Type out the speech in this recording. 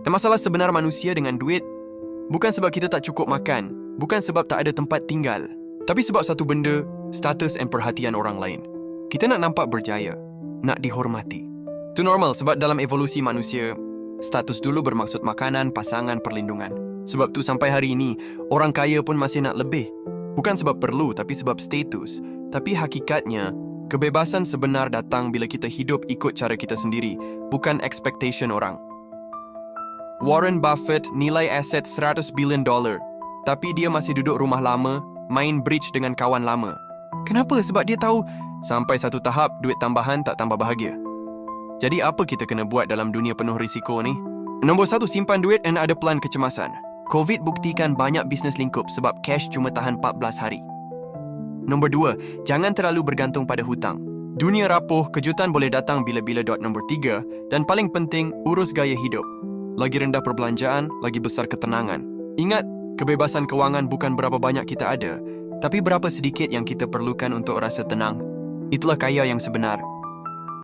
Dan masalah sebenar manusia dengan duit bukan sebab kita tak cukup makan, bukan sebab tak ada tempat tinggal, tapi sebab satu benda, status dan perhatian orang lain. Kita nak nampak berjaya, nak dihormati. Itu normal sebab dalam evolusi manusia, status dulu bermaksud makanan, pasangan, perlindungan. Sebab tu sampai hari ini, orang kaya pun masih nak lebih. Bukan sebab perlu, tapi sebab status. Tapi hakikatnya, kebebasan sebenar datang bila kita hidup ikut cara kita sendiri, bukan expectation orang. Warren Buffett nilai aset $100 billion, tapi dia masih duduk rumah lama, main bridge dengan kawan lama. Kenapa? Sebab dia tahu sampai satu tahap duit tambahan tak tambah bahagia. Jadi apa kita kena buat dalam dunia penuh risiko ni? Nombor 1, simpan duit dan ada plan kecemasan. COVID buktikan banyak bisnes lingkup sebab cash cuma tahan 14 hari. Nombor 2, jangan terlalu bergantung pada hutang. Dunia rapuh, kejutan boleh datang bila-bila. Nombor 3, dan paling penting, urus gaya hidup. Lagi rendah perbelanjaan, lagi besar ketenangan. Ingat, kebebasan kewangan bukan berapa banyak kita ada, tapi berapa sedikit yang kita perlukan untuk rasa tenang. Itulah kaya yang sebenar.